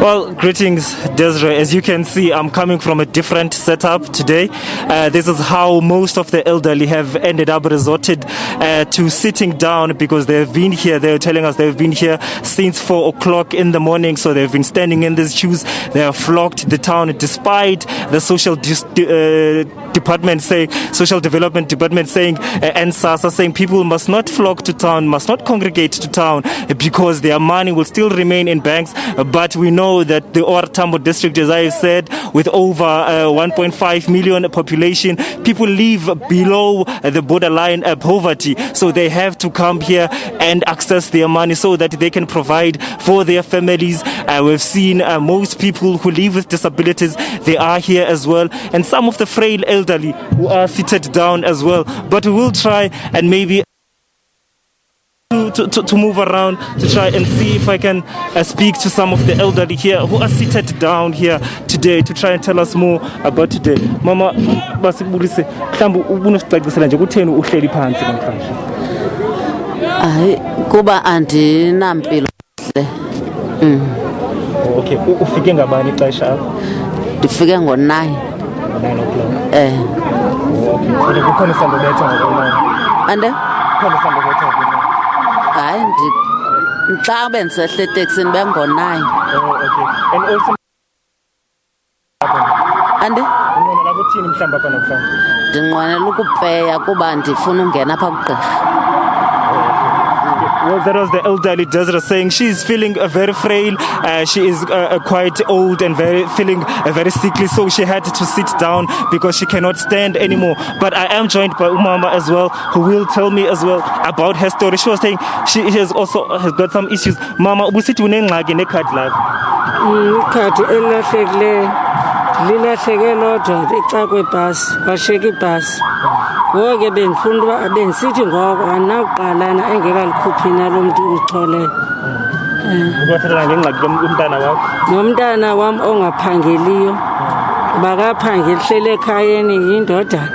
Well, greetings, Desiree. As you can see, I'm coming from a different setup today. This is how most of the elderly have ended up resorted to sitting down because they've been here. They're telling us they've been here since 4 o'clock in the morning, so they've been standing in these queues. They have flocked the town despite the social development department saying, and SASSA saying people must not flock to town, must not congregate to town because their money will still remain in banks. But we know that the OR Tambo district, as I said, with over 1.5 million population, people live below the borderline poverty. So they have to come here and access their money so that they can provide for their families. We've seen most people who live with disabilities, they are here as well. And some of the frail elderly who are seated down as well. But we will try and maybe to move around to try and see if I can speak to some of the elderly here who are seated down here today to try and tell us more about today. Mama, basibulise mhlawumbe ubunosicacisa nje kutheni uhleli phansi namhlanje? Hayi kuba andinampilo hle. Okay, ufike ngabani ixesha apho? Ndifike ngo-9. 9 o'clock. Okay. Kukhona isando betha ngokona. Ande? Kukhona isando betha ngokona. Hayi xa bendisehle eteksini bengo-9. Okay. And also Ande? unqwenela ukuthini mhlawumbe apha namhlanje? Ndinqwenela ukupeya kuba ndifuna ungena apha kugqirha. Well, that was the elderly Desiree saying she's feeling very frail. She is quite old and feeling very sickly, so she had to sit down because she cannot stand anymore. But I am joined by Umama as well, who will tell me as well about her story. She was saying she has got some issues. Mama, ubusithi unengxaki nekhadi lakho. Ikhadi elilahlekileyo lilahleke lodwa eca kwebhasi washiyeka ibhasi. Ngoku ke bendifuna uba bendisithi ngoko andinakuqalana engekalikhuphi nalo mntu ucholeyo. Ubathetha ngengxaki yomntana wakho? Nomntana wam ongaphangeliyo bakaphangeli hlele ekhayeni yindodana.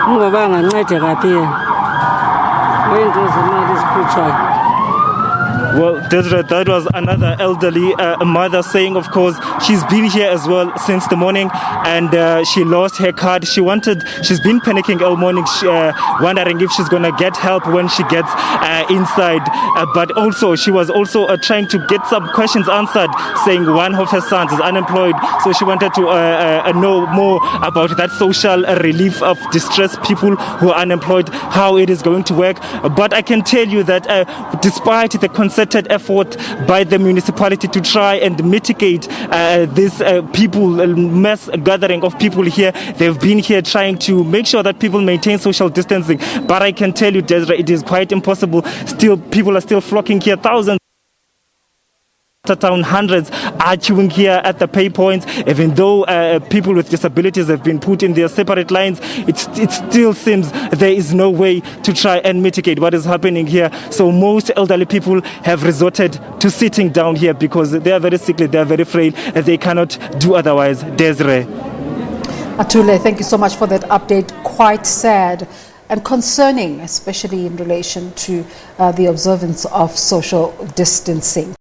Ngoba anganceda kaphi yena. Wento zemali ezikhutshwayo. Well, Desiree, that was another elderly mother saying, of course, she's been here as well since the morning and she lost her card. She's been panicking all morning, wondering if she's going to get help when she gets inside. But also, she was also trying to get some questions answered, saying one of her sons is unemployed. So she wanted to know more about that social relief of distressed people who are unemployed, how it is going to work. But I can tell you that despite the concerted effort by the municipality to try and mitigate this mass gathering of people here, they've been here trying to make sure that people maintain social distancing. But I can tell you, Desiree, it is quite impossible. Still, people are still flocking here. Thousands town, hundreds are queuing here at the pay points. Even though people with disabilities have been put in their separate lines, it still seems there is no way to try and mitigate what is happening here. So most elderly people have resorted to sitting down here because they are very sickly, they are very frail, and they cannot do otherwise. Desiree. Athule, thank you so much for that update. Quite sad and concerning, especially in relation to the observance of social distancing.